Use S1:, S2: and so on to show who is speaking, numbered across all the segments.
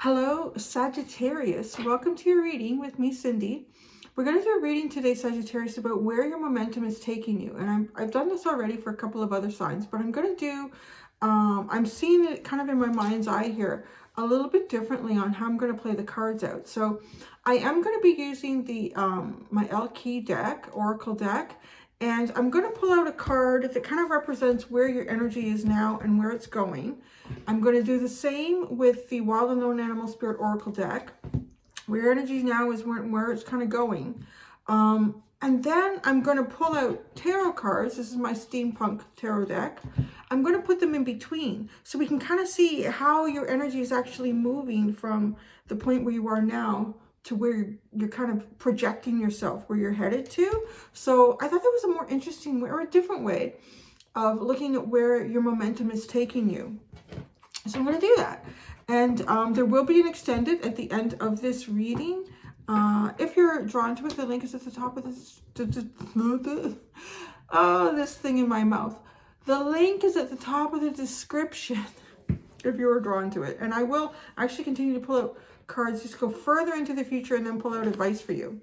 S1: Hello, Sagittarius. Welcome to your reading with me, Cindy. We're going to do a reading today, Sagittarius, about where your momentum is taking you. And I've done this already for a couple of other signs, but I'm going to do, I'm seeing it kind of in my mind's eye here, a little bit differently on how I'm going to play the cards out. So I am going to be using the my L-Key deck, Oracle deck. And I'm going to pull out a card that kind of represents where your energy is now and where it's going. I'm going to do the same with the Wild Unknown Animal Spirit Oracle deck. Where your energy now is where it's kind of going. And then I'm going to pull out tarot cards. This is my Steampunk tarot deck. I'm going to put them in between so we can kind of see how your energy is actually moving from the point where you are now to where you're kind of projecting yourself, where you're headed to. So I thought that was a more interesting way, or a different way of looking at where your momentum is taking you. So I'm going to do that. And there will be an extended at the end of this reading. If you're drawn to it, the link is at the top of this. Oh, this thing in my mouth. The link is at the top of the description if you were drawn to it. And I will actually continue to pull out cards, just go further into the future and then pull out advice for you.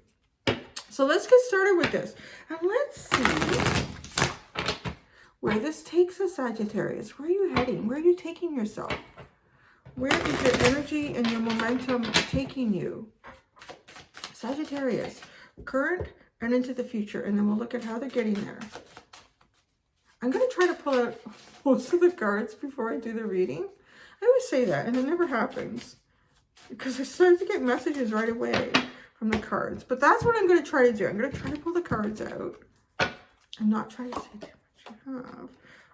S1: So let's get started with this. And let's see where this takes us, Sagittarius. Where are you heading? Where are you taking yourself? Where is your energy and your momentum taking you? Sagittarius, current and into the future. And then we'll look at how they're getting there. I'm going to try to pull out most of the cards before I do the reading. I always say that, and it never happens, because I start to get messages right away from the cards. But that's what I'm going to try to do. I'm going to try to pull the cards out and not try to say too much you have.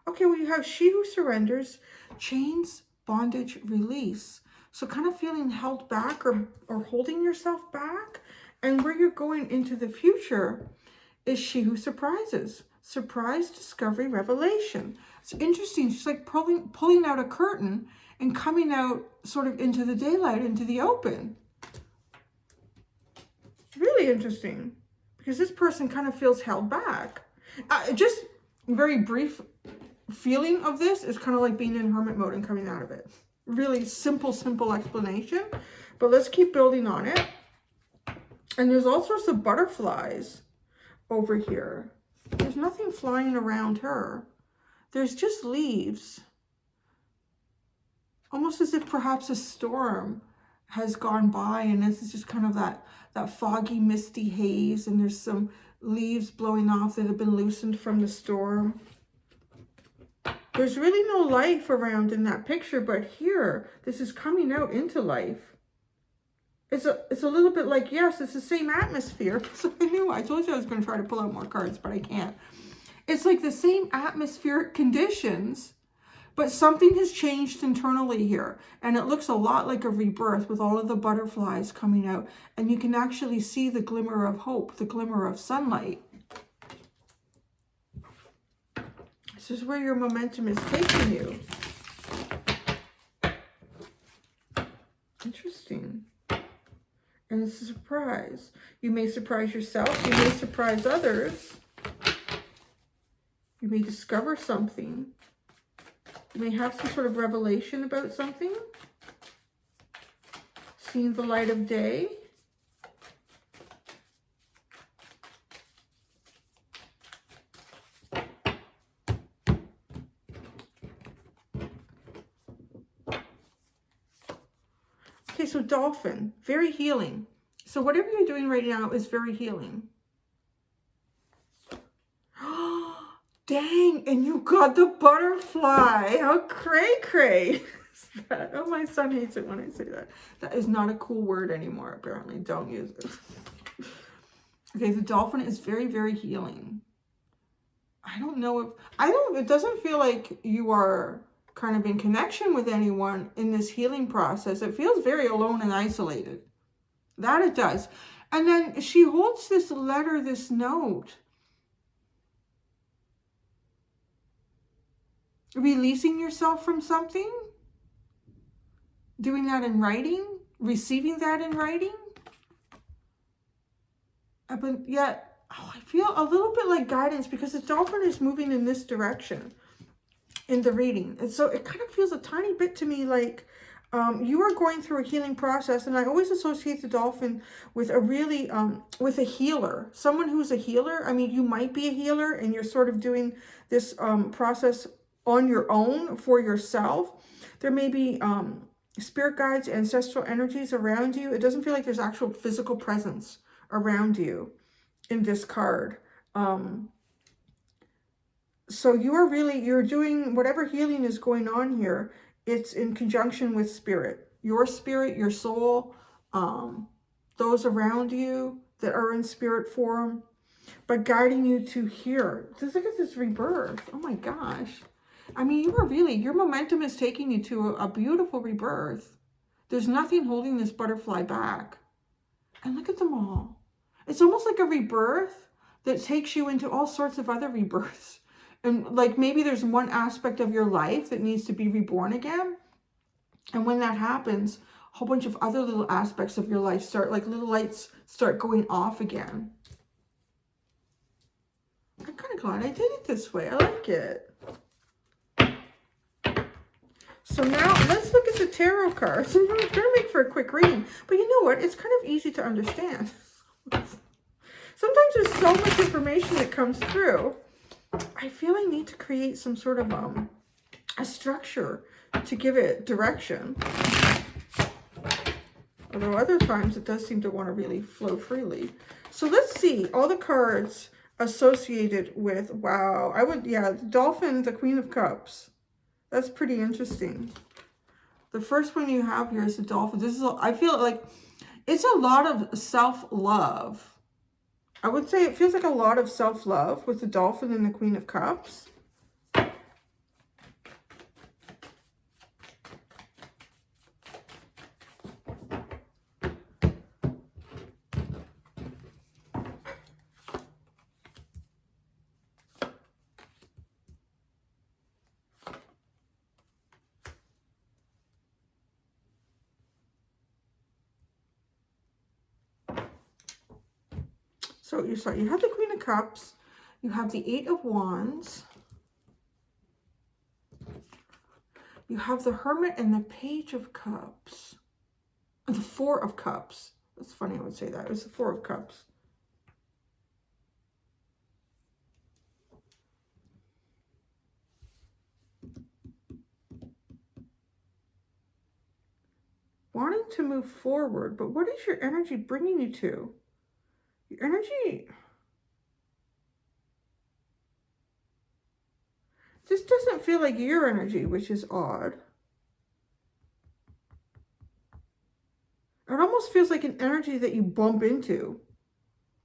S1: Okay, well, you have She Who Surrenders, Chains, Bondage, Release. So kind of feeling held back or holding yourself back. And where you're going into the future is She Who Surprises. Surprise, discovery, revelation. It's interesting. She's like pulling out a curtain and coming out sort of into the daylight, into the open. Really interesting, because this person kind of feels held back. Just very brief feeling of this is kind of like being in hermit mode and coming out of it. Really simple explanation, but let's keep building on it. And there's all sorts of butterflies over here. There's nothing flying around her. There's just leaves. Almost as if perhaps a storm has gone by and this is just kind of that foggy, misty haze, and there's some leaves blowing off that have been loosened from the storm. There's really no life around in that picture, but here, this is coming out into life. It's a little bit like, yes, it's the same atmosphere. So I told you I was going to try to pull out more cards, but I can't. It's like the same atmospheric conditions, but something has changed internally here. And it looks a lot like a rebirth with all of the butterflies coming out. And you can actually see the glimmer of hope, the glimmer of sunlight. This is where your momentum is taking you. Interesting. And it's a surprise. You may surprise yourself. You may surprise others. You may discover something. You may have some sort of revelation about something. Seeing the light of day. Okay, so dolphin, very healing. So whatever you're doing right now is very healing. Dang, and you got the butterfly. How cray-cray is that? Oh, my son hates it when I say that. That is not a cool word anymore, apparently. Don't use it. Okay, the dolphin is very, very healing. I don't know if... it doesn't feel like you are kind of in connection with anyone in this healing process. It feels very alone and isolated. That it does. And then she holds this letter, this note. Releasing yourself from something. Doing that in writing. Receiving that in writing. But yet, I feel a little bit like guidance because the dolphin is moving in this direction in the reading. And so it kind of feels a tiny bit to me like You are going through a healing process, and I always associate the dolphin with a really, with a healer, someone who's a healer. I mean, you might be a healer and you're sort of doing this process on your own for yourself. There may be spirit guides, ancestral energies around you. It doesn't feel like there's actual physical presence around you in this card. So you're doing whatever healing is going on here. It's in conjunction with spirit, your soul, those around you that are in spirit form, but guiding you to here. Just look at this rebirth. Oh my gosh. I mean, your momentum is taking you to a beautiful rebirth. There's nothing holding this butterfly back. And look at them all. It's almost like a rebirth that takes you into all sorts of other rebirths. And like maybe there's one aspect of your life that needs to be reborn again. And when that happens, a whole bunch of other little aspects of your life start, like little lights start going off again. I'm kind of glad I did it this way. I like it. So now let's look at the tarot cards. I'm going to make for a quick reading. But you know what? It's kind of easy to understand. Sometimes there's so much information that comes through. I feel I need to create some sort of a structure to give it direction. Although other times it does seem to want to really flow freely. So let's see all the cards associated with, wow, the dolphin, the Queen of Cups. That's pretty interesting. The first one you have here is the dolphin. I feel like it's a lot of self-love. I would say it feels like a lot of self-love with the dolphin and the Queen of Cups. So you have the Queen of Cups, you have the Eight of Wands, you have the Hermit and the Page of Cups, the Four of Cups. That's funny I would say that. It was the Four of Cups. Wanting to move forward, but what is your energy bringing you to? Your energy this doesn't feel like your energy, which is odd. It almost feels like an energy that you bump into.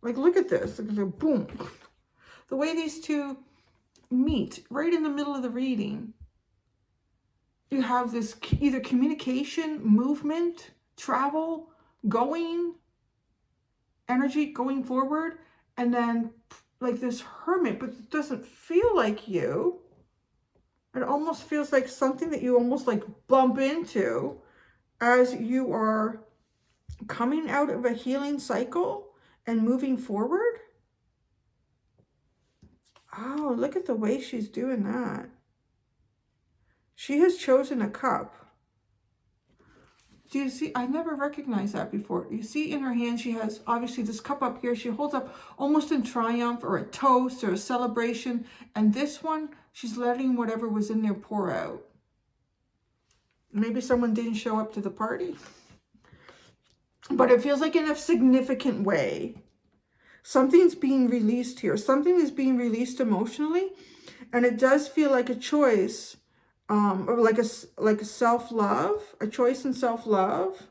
S1: Like, look at this. Look at the boom. The way these two meet right in the middle of the reading. You have this either communication, movement, travel, going, energy going forward, and then like this Hermit, but it doesn't feel like you. It almost feels like something that you almost like bump into as you are coming out of a healing cycle and moving forward. Oh, look at the way she's doing that. She has chosen a cup. Do you see? I never recognized that before. You see in her hand, she has obviously this cup up here. She holds up almost in triumph or a toast or a celebration. And this one, she's letting whatever was in there pour out. Maybe someone didn't show up to the party. But it feels like in a significant way. Something's being released here. Something is being released emotionally. And it does feel like a choice. Or like a self-love, a choice in self-love.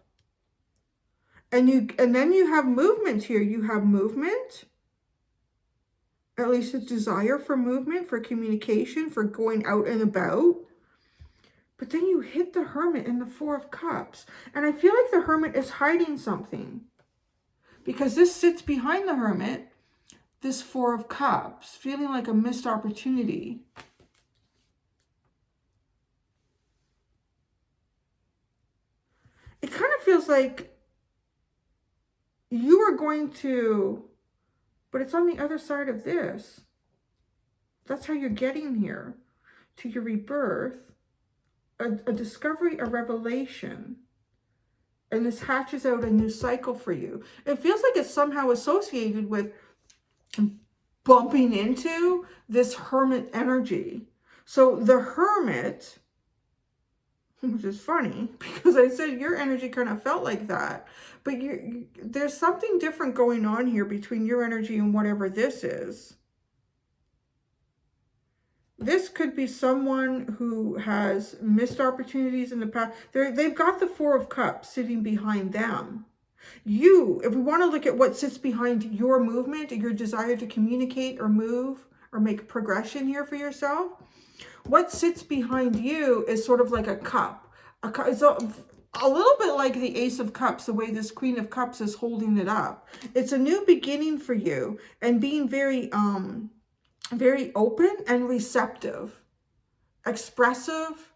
S1: And then you have movement here. You have movement. At least a desire for movement, for communication, for going out and about. But then you hit the Hermit and the Four of Cups. And I feel like the Hermit is hiding something. Because this sits behind the Hermit, this Four of Cups, feeling like a missed opportunity. It kind of feels like you are going to, but it's on the other side of this. That's how you're getting here to your rebirth. a discovery, a revelation. And this hatches out a new cycle for you. It feels like it's somehow associated with bumping into this hermit energy. So the hermit, which is funny because I said your energy kind of felt like that, but there's something different going on here between your energy and whatever this is. This could be someone who has missed opportunities in the past. They've got the Four of Cups sitting behind them. If we want to look at what sits behind your movement, your desire to communicate or move or make progression here for yourself, what sits behind you is sort of like a cup. It's a little bit like the Ace of Cups, the way this Queen of Cups is holding it up. It's a new beginning for you, and being very open and receptive, expressive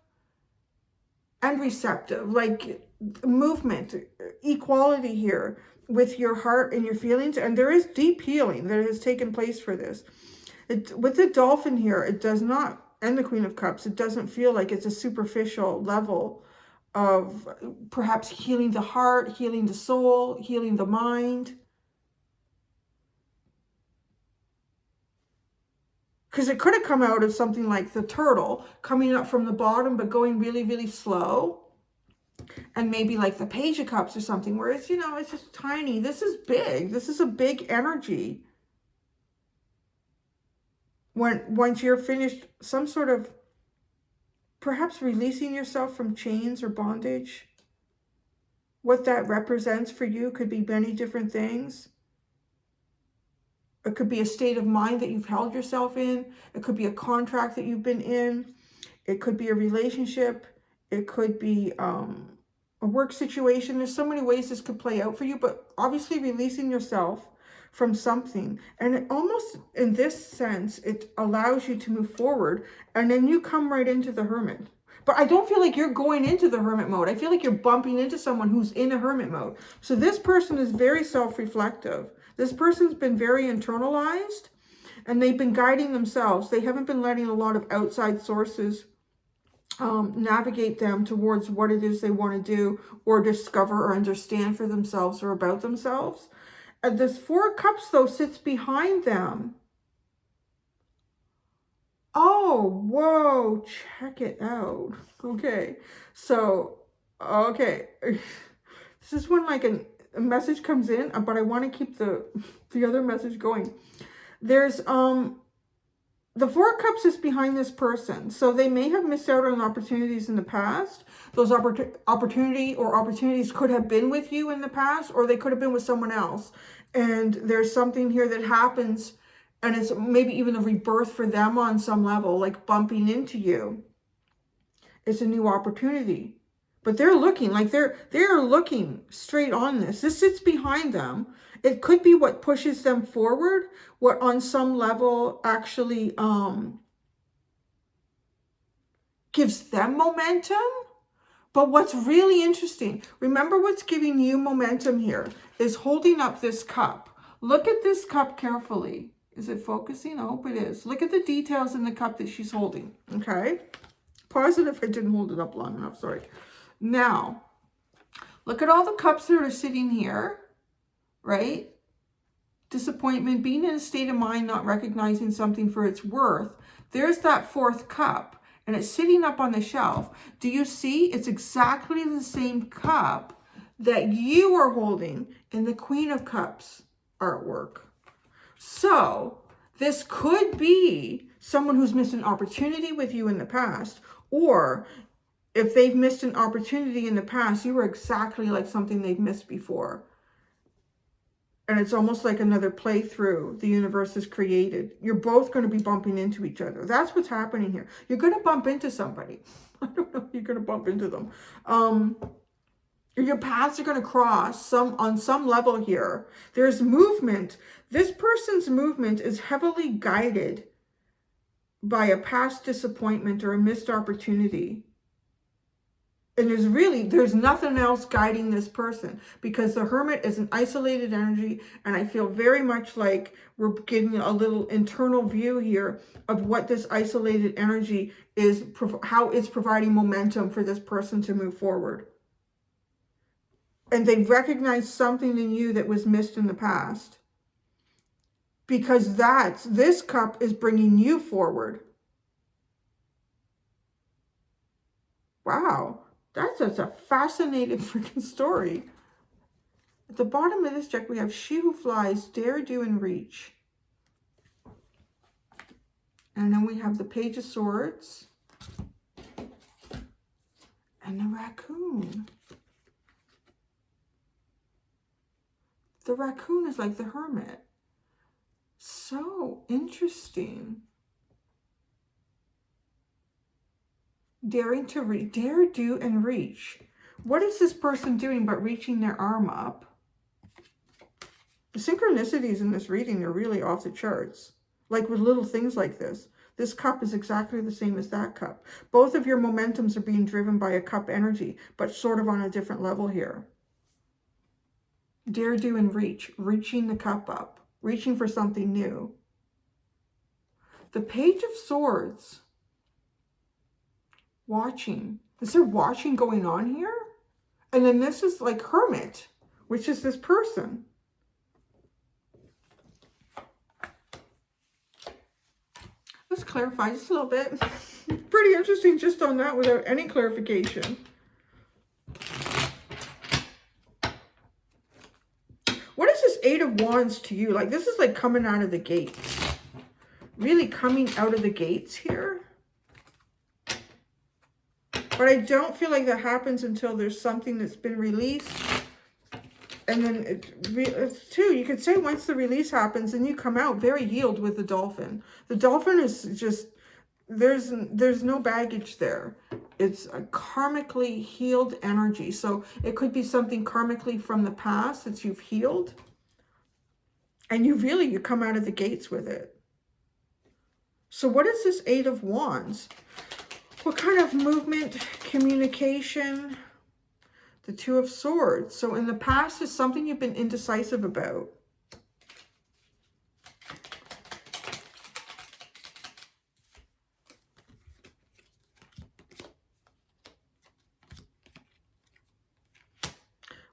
S1: and receptive, like movement, equality here with your heart and your feelings. And there is deep healing that has taken place for this. With the dolphin here, it does not, and the Queen of Cups, it doesn't feel like it's a superficial level of perhaps healing the heart, healing the soul, healing the mind. Because it could have come out of something like the turtle, coming up from the bottom, but going really, really slow. And maybe like the Page of Cups or something, where it's, it's just tiny. This is big. This is a big energy. Once you're finished, some sort of, perhaps releasing yourself from chains or bondage. What that represents for you could be many different things. It could be a state of mind that you've held yourself in. It could be a contract that you've been in. It could be a relationship. It could be a work situation. There's so many ways this could play out for you, but obviously releasing yourself from something. And it almost, in this sense, it allows you to move forward, and then you come right into the Hermit. But I don't feel like you're going into the Hermit mode. I feel like you're bumping into someone who's in a Hermit mode. So this person is very self-reflective. This person's been very internalized, and they've been guiding themselves. They haven't been letting a lot of outside sources navigate them towards what it is they want to do or discover or understand for themselves or about themselves. And this Four of Cups, though, sits behind them. Oh, whoa, check it out. Okay, so, okay. This is when like a message comes in, but I want to keep the other message going. There's the Four of Cups is behind this person, so they may have missed out on opportunities in the past. Those opportunities could have been with you in the past, or they could have been with someone else. And there's something here that happens, and it's maybe even a rebirth for them on some level, like bumping into you. It's a new opportunity. But they're looking, like they're looking straight on this. This sits behind them. It could be what pushes them forward, what on some level actually gives them momentum. But what's really interesting, remember what's giving you momentum here is holding up this cup. Look at this cup carefully. Is it focusing? I hope it is. Look at the details in the cup that she's holding, okay? Pause it if I didn't hold it up long enough, sorry. Now, look at all the cups that are sitting here, right? Disappointment, being in a state of mind, not recognizing something for its worth. There's that fourth cup, and it's sitting up on the shelf. Do you see? It's exactly the same cup that you are holding in the Queen of Cups artwork. So this could be someone who's missed an opportunity with you in the past, or if they've missed an opportunity in the past, you were exactly like something they've missed before. And it's almost like another playthrough the universe has created. You're both going to be bumping into each other. That's what's happening here. You're going to bump into somebody. I don't know if you're going to bump into them. Your paths are going to cross on some level here. There's movement. This person's movement is heavily guided by a past disappointment or a missed opportunity. And there's nothing else guiding this person, because the Hermit is an isolated energy. And I feel very much like we're getting a little internal view here of what this isolated energy is, how it's providing momentum for this person to move forward. And they recognize something in you that was missed in the past, because this cup is bringing you forward. Wow. That's just a fascinating freaking story. At the bottom of this deck, we have She Who Flies, Dare, Do, and Reach. And then we have the Page of Swords. And the Raccoon. The Raccoon is like the Hermit. So interesting. Daring to reach, dare, do, and reach. What is this person doing but reaching their arm up? The synchronicities in this reading are really off the charts. Like with little things like this. This cup is exactly the same as that cup. Both of your momentums are being driven by a cup energy, but sort of on a different level here. Dare, do, and reach. Reaching the cup up. Reaching for something new. The Page of Swords. Watching. Is there watching going on here? And then this is like Hermit, which is this person. Let's clarify just a little bit. Pretty interesting just on that without any clarification. What is this Eight of Wands to you? Like, this is like coming out of the gates. Really coming out of the gates here. But I don't feel like that happens until there's something that's been released. And then, too, you could say once the release happens, and you come out very healed with the Dolphin. The Dolphin is just, there's no baggage there. It's a karmically healed energy. So it could be something karmically from the past that you've healed. And you come out of the gates with it. So what is this Eight of Wands? What kind of movement, communication? The Two of Swords. So in the past is something you've been indecisive about.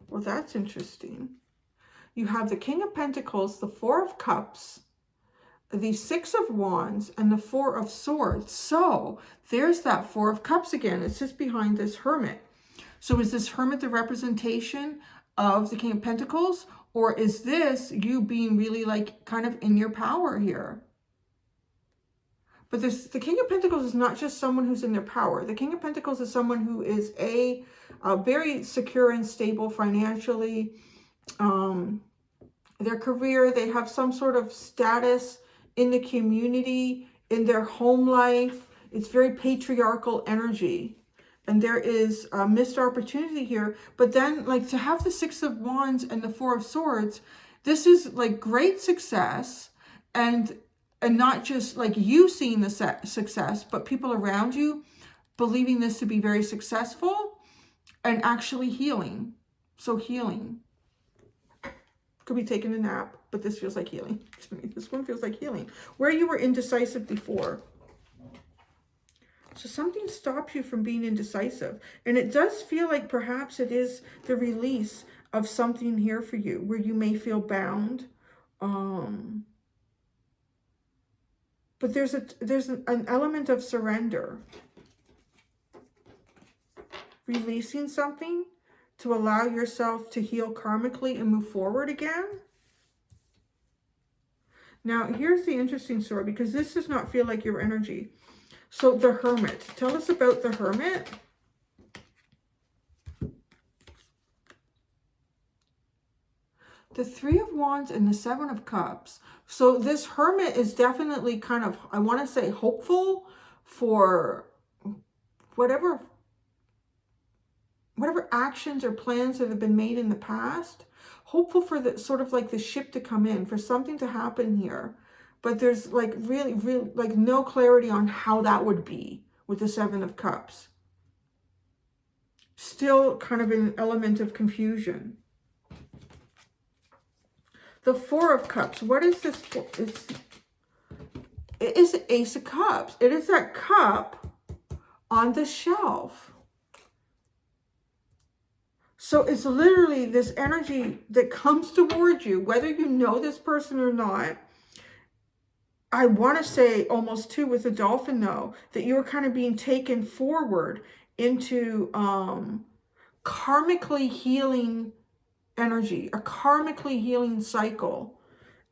S1: Well, that's interesting. You have the King of Pentacles, the Four of Cups, the Six of Wands, and the Four of Swords. So there's that Four of Cups again. It's just behind this Hermit. So is this Hermit the representation of the King of Pentacles? Or is this you being really like kind of in your power here? But the King of Pentacles is not just someone who's in their power. The King of Pentacles is someone who is very secure and stable financially. Their career, they have some sort of status in the community, in their home life. It's very patriarchal energy. And there is a missed opportunity here. But then, like, to have the Six of Wands and the Four of Swords, this is like great success. And not just like you seeing the success, but people around you believing this to be very successful and actually healing. So healing. Could be taking a nap, but this feels like healing to me. This one feels like healing. Where you were indecisive before. So something stops you from being indecisive. And it does feel like perhaps it is the release of something here for you where you may feel bound. But there's an element of surrender. Releasing something to allow yourself to heal karmically and move forward again. Now, here's the interesting story, because this does not feel like your energy. So the Hermit. Tell us about the Hermit. The Three of Wands and the Seven of Cups. So this Hermit is definitely kind of, I want to say, hopeful for whatever actions or plans that have been made in the past. Hopeful for the sort of like the ship to come in, for something to happen here. But there's like really like no clarity on how that would be with the Seven of Cups. still kind of an element of confusion. The Four of Cups. What is this for? It is the Ace of Cups. It is that cup on the shelf. So it's literally this energy that comes towards you, whether you know this person or not. I want to say almost too with the dolphin though, that you're kind of being taken forward into karmically healing energy, a karmically healing cycle.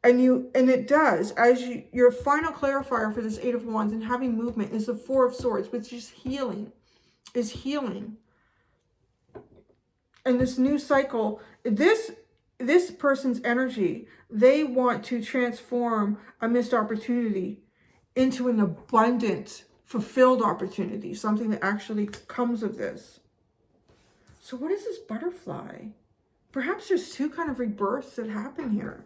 S1: And it does, as your final clarifier for this Eight of Wands and having movement is the Four of Swords, which is healing, And this new cycle, this person's energy, they want to transform a missed opportunity into an abundant, fulfilled opportunity, something that actually comes of this. So what is this butterfly? Perhaps there's two kind of rebirths that happen here.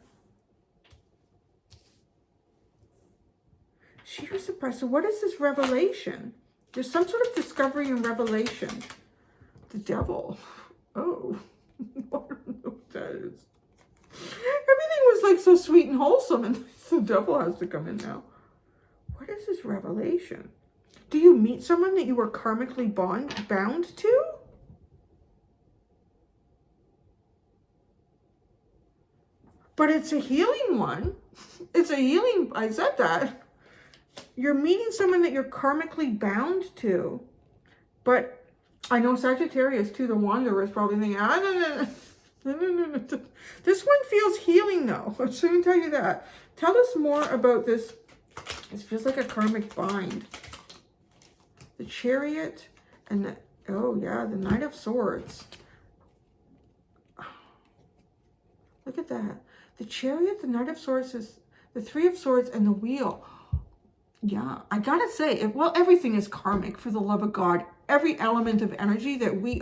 S1: She was surprised. So what is this revelation? There's some sort of discovery and revelation. The devil. Oh, I don't know what that is. Everything was like so sweet and wholesome, and the devil has to come in now. What is this revelation? Do you meet someone that you were karmically bound to? But it's a healing one. It's a healing, I said that. You're meeting someone that you're karmically bound to. But I know Sagittarius too, the wanderer, is probably thinking, no. This one feels healing though. I'm just going to tell you that. Tell us more about this. It feels like a karmic bind. The Chariot and the, oh yeah, the Knight of Swords. Look at that. The Chariot, the Knight of Swords, is the Three of Swords, and the Wheel. Yeah, I gotta say, well, everything is karmic, for the love of God. Every element of energy that we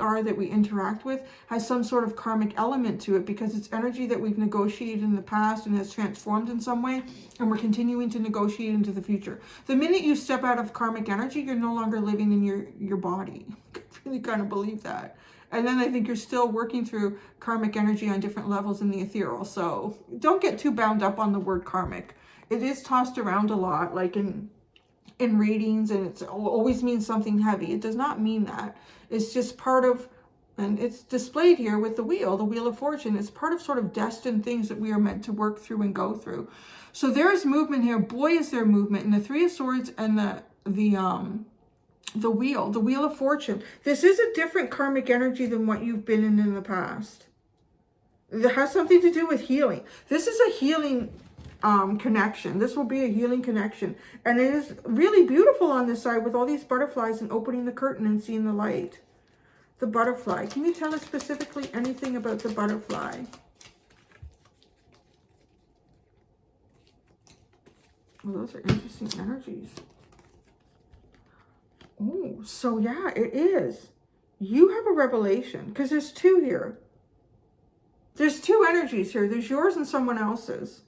S1: interact with has some sort of karmic element to it, because it's energy that we've negotiated in the past and has transformed in some way, and we're continuing to negotiate into the future. The minute you step out of karmic energy, you're no longer living in your body. I really kind of believe that. And then I think you're still working through karmic energy on different levels in the ethereal. So don't get too bound up on the word karmic. It is tossed around a lot, like in readings, and it always means something heavy. It does not mean that. It's just part of, and it's displayed here with the Wheel of Fortune. It's part of sort of destined things that we are meant to work through and go through. So there is movement here. Boy, is there movement. And the Three of Swords and the Wheel of Fortune. This is a different karmic energy than what you've been in the past. It has something to do with healing. This is a healing connection. This will be a healing connection. And it is really beautiful on this side with all these butterflies and opening the curtain and seeing the light. The butterfly. Can you tell us specifically anything about the butterfly? Well, those are interesting energies. Oh, so yeah, it is. You have a revelation, because there's two here. There's two energies here. There's yours and someone else's.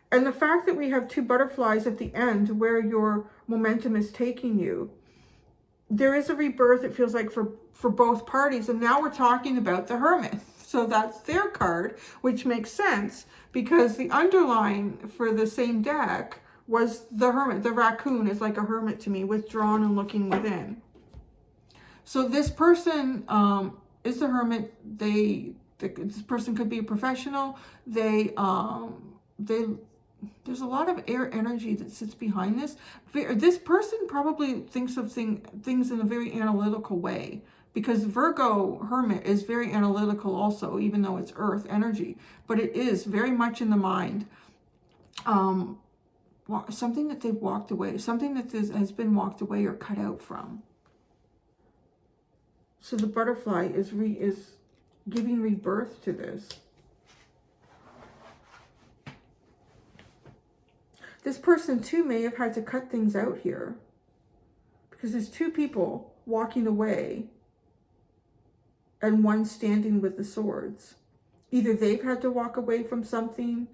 S1: And the fact that we have two butterflies at the end where your momentum is taking you, there is a rebirth, it feels like, for both parties. And now we're talking about the Hermit. So that's their card, which makes sense, because the underline for the same deck was the Hermit. The raccoon is like a hermit to me, withdrawn and looking within. So this person is the Hermit. This person could be a professional. There's a lot of air energy that sits behind this. This person probably thinks of things in a very analytical way, because Virgo Hermit is very analytical also, even though it's earth energy, but it is very much in the mind. Something that they've walked away, something that has been walked away or cut out from. So the butterfly is giving rebirth to this. This person too may have had to cut things out here, because there's two people walking away and one standing with the swords. Either they've had to walk away from something,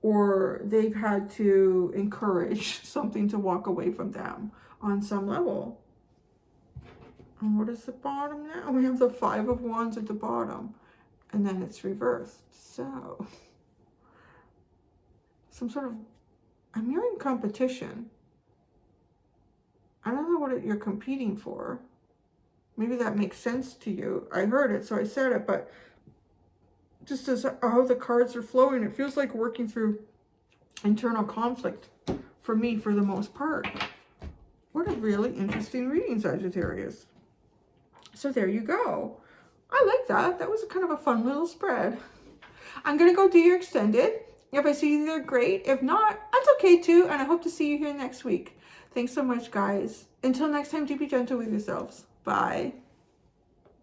S1: or they've had to encourage something to walk away from them on some level. And what is the bottom now? We have the 5 of Wands at the bottom. And then it's reversed. So, some sort of, I'm hearing competition. I don't know what you're competing for. Maybe that makes sense to you. I heard it, so I said it, but just as how the cards are flowing, it feels like working through internal conflict for me for the most part. What a really interesting reading, Sagittarius. So there you go. I like that. That was kind of a fun little spread. I'm going to go do your extended. If I see you there, great. If not, that's okay too. And I hope to see you here next week. Thanks so much, guys. Until next time, do be gentle with yourselves. Bye.